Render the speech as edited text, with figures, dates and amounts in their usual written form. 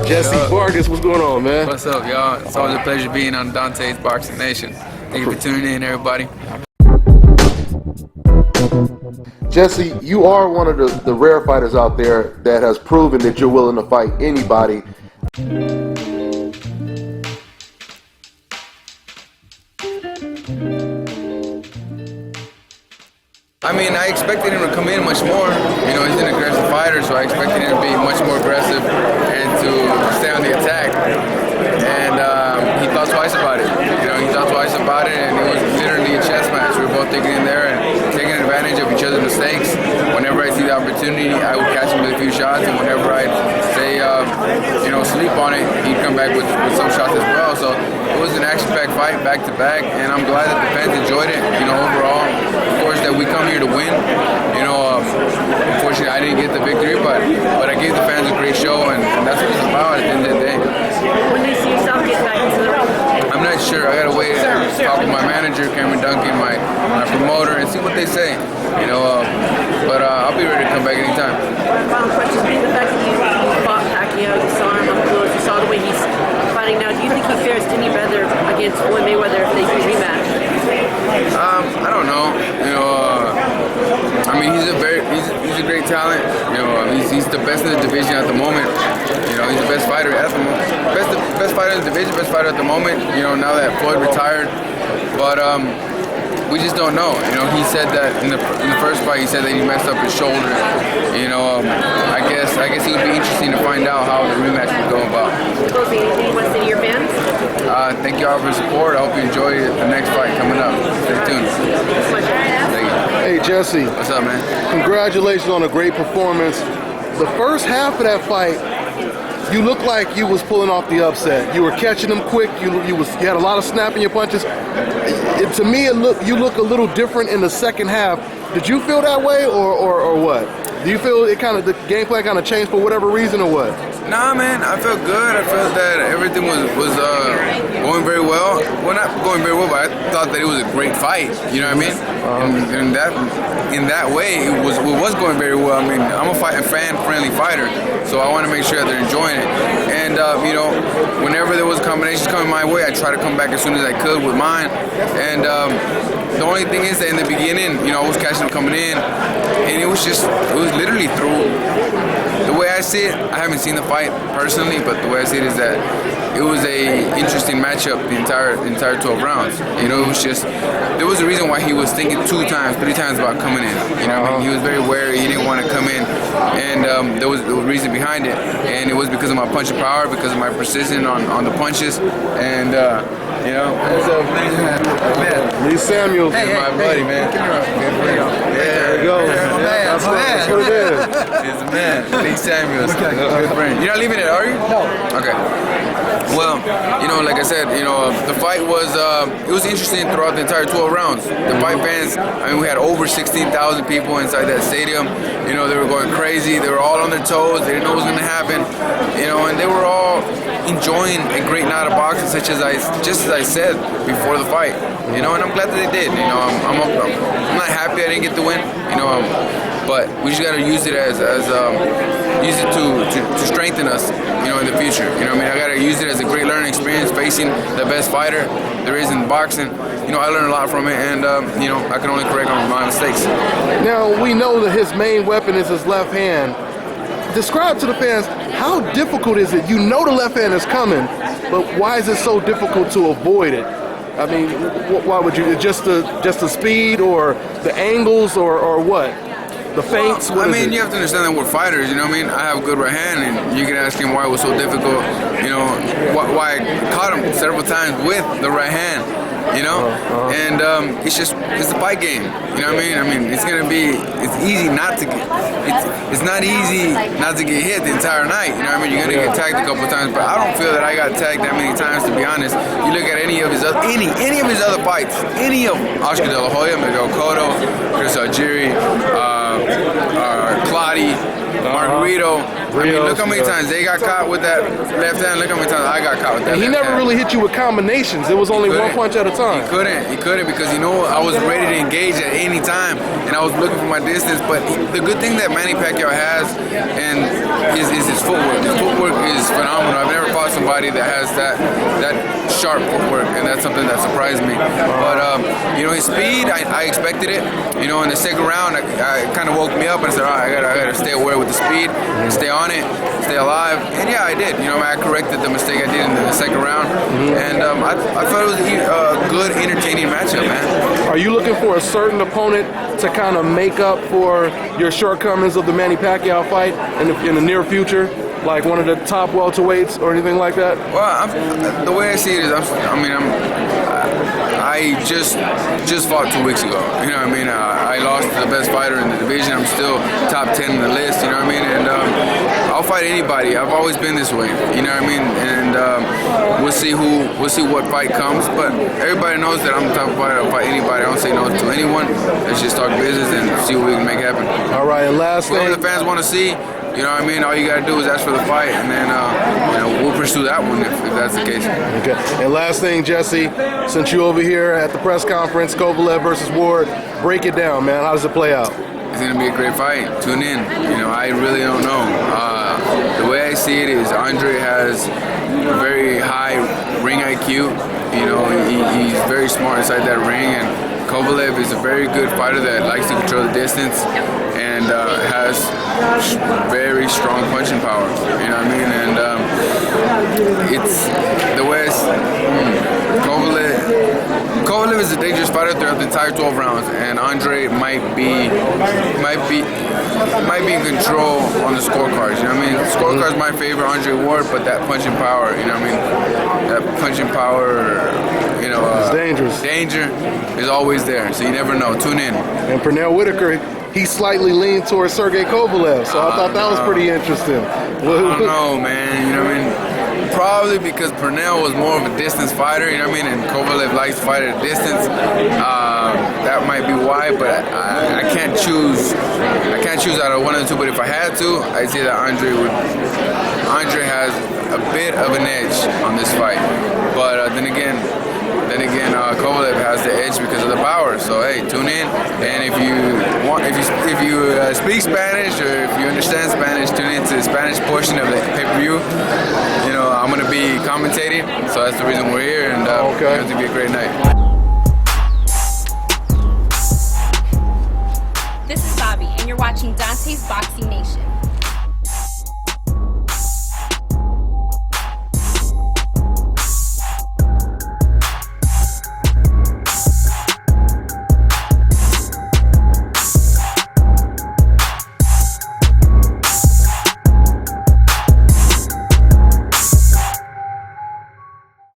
Jessie, Vargas, what's going on, man? What's up, y'all? It's always a pleasure being on DONTAE'S Boxing Nation. Thank you for tuning in, everybody. Jessie, you are one of the rare fighters out there that has proven that you're willing to fight anybody. I mean, I expected him to come in much more. You know, he's an aggressive fighter, so I expected him to be much more aggressive and to stay on the attack. And he thought twice about it. You know, he thought twice about it, and it was literally a chess match. We were both taking in there and taking advantage of each other's mistakes. Whenever I see the opportunity, I would catch him with a few shots, and whenever I say, you know, sleep on it, he'd come back with some shots as well. So it was an action-packed fight, back-to-back, and I'm glad that the fans enjoyed it, you know, overall. Of course, that we come here to win. You know, unfortunately, I didn't get the victory, but I gave the fans a great show, and that's what it's about at the end of the day. When do you see yourself get back into the ring? I'm not sure. I gotta wait and talk with my manager, Cameron Duncan, my promoter, and see what they say. You know, but I'll be ready to come back anytime. Final question being the fact that you fought Pacquiao, you saw him up close, you saw the way he's fighting now. Do you think he fares any better against Floyd Mayweather if they do rematch? I don't know. You know, I mean, he's a great talent. You know, he's the best in the division at the moment. You know, he's the best fighter at the moment. Best fighter in the division, best fighter at the moment. You know, now that Floyd retired, but we just don't know. You know, he said that in the first fight, he said that he messed up his shoulder. You know, I guess it would be interesting to find out how the rematch would go about. Closing, anything you want to say to your fans? Thank you all for the support. I hope you enjoy the next fight coming up. Stay tuned. Thank you. Hey, Jessie. What's up, man? Congratulations on a great performance. The first half of that fight, you looked like you was pulling off the upset. You were catching them quick. You had a lot of snap in your punches. To me, you look a little different in the second half. Did you feel that way, or what? Do you feel the game plan kind of changed for whatever reason, or what? Nah, man, I felt good. I felt that everything was going very well. Well, not going very well, but I thought that it was a great fight. You know what I mean? And in that way, it was going very well. I mean, I'm a fan-friendly fighter, so I want to make sure that they're enjoying it. And you know, whenever there was combinations coming my way, I try to come back as soon as I could with mine. And the only thing is that in the beginning, you know, I was catching them coming in, and it was literally through. The way I see it, I haven't seen the fight personally, but the way I see it is that it was a interesting matchup the entire 12 rounds. You know, it was just, there was a reason why he was thinking 2 times, 3 times about coming in. You know what I mean? He was very wary, he didn't want to come in, and there was a reason behind it. And it was because of my punching power, because of my precision on the punches, and you know. So, man. Lee Samuels. Hey, my buddy, man. There you go. That's what it is. He's the man. Lee Samuels. Good friend. You're not leaving it, are you? No. Okay. Well, you know, like I said, you know, the fight was it was interesting throughout the entire 12 rounds. The fight fans, I mean, we had over 16,000 people inside that stadium. You know, they were going crazy. They were all on their toes. They didn't know what was going to happen. You know, and they were all enjoying a great night of boxing, just as I said before the fight. You know, and I'm glad that they did. You know, I'm not happy I didn't get the win. You know, but we just gotta use it use it to strengthen us. You know, in the future. You know, I mean, I gotta use it as a great learning experience, facing the best fighter there is in boxing. You know, I learned a lot from it, and you know, I can only correct my mistakes. Now we know that his main weapon is his left hand. Describe to the fans, how difficult is it? You know the left hand is coming, but why is it so difficult to avoid it? I mean, why would you? Just the speed, or the angles, or what? The feints? Well, I mean, you have to understand that we're fighters. You know what I mean? I have a good right hand, and you can ask him why it was so difficult. You know, why I caught him several times with the right hand. You know, and it's a fight game. You know what I mean? It's easy not to get. It's not easy not to get hit the entire night. You know what I mean? You're gonna get tagged a couple of times, but I don't feel that I got tagged that many times, to be honest. You look at any of his other fights, any of them, Oscar De La Hoya, Miguel Cotto, Chris Algieri, Claudio, Margarito. I mean, look how many times they got caught with that left hand. Look how many times I got caught with that. And he never really hit you with combinations. It was only one punch at a time. He couldn't because, you know, I was ready to engage at any time, and I was looking for my distance. But the good thing that Manny Pacquiao has is his footwork. His footwork is phenomenal. somebody that has that sharp footwork, and that's something that surprised me. But you know, his speed, I expected it. You know, in the second round, I kind of woke me up and said, all right, I gotta stay aware with the speed, stay on it, stay alive. And yeah, I did. You know, I corrected the mistake I did in the second round, and I thought it was a good, entertaining matchup, man. Are you looking for a certain opponent to kind of make up for your shortcomings of the Manny Pacquiao fight in the near future? Like one of the top welterweights or anything like that? Well, the way I see it is, I just fought 2 weeks ago. You know what I mean? I lost to the best fighter in the division. I'm still top 10 in the list. You know what I mean? And I'll fight anybody. I've always been this way. You know what I mean? And we'll see what fight comes. But everybody knows that I'm the type of fighter. I'll fight anybody. I don't say no to anyone. Let's just talk business and see what we can make happen. All right. And last thing, whatever the fans want to see. You know what I mean? All you gotta do is ask for the fight, and then you know, we'll pursue that one if that's the case. Okay. And last thing, Jesse, since you over here at the press conference, Kovalev versus Ward, break it down, man. How does it play out? It's gonna be a great fight. Tune in. You know, I really don't know. The way I see it is, Andre has a very high ring IQ. You know, he's very smart inside that ring, and Kovalev is a very good fighter that likes to control the distance and has very strong punching power. You know what I mean? And it's the way Kovalev is a dangerous fighter throughout the entire 12 rounds, and Andre might be in control on the scorecards. You know what I mean? The scorecard's my favorite, Andre Ward, but that punching power, you know what I mean? That punching power, you know, it's dangerous. Danger is always there, so you never know. Tune in. And Pernell Whitaker, he slightly leaned towards Sergey Kovalev, so I thought that was pretty interesting. I don't know, man. You know what I mean? Probably because Pernell was more of a distance fighter, you know what I mean, and Kovalev likes to fight at a distance. That might be why, but I can't choose. I can't choose out of one of the two. But if I had to, I'd say that Andre has a bit of an edge on this fight. But then again, Kovalev has the edge because of the power. So hey, tune in, and if you speak Spanish or if you understand Spanish, tune into the Spanish portion of the pay-per-view. You know, I'm gonna be commentating, so that's the reason we're here, and it's gonna be a great night. This is Bobby, and you're watching Dante's Boxing Nation.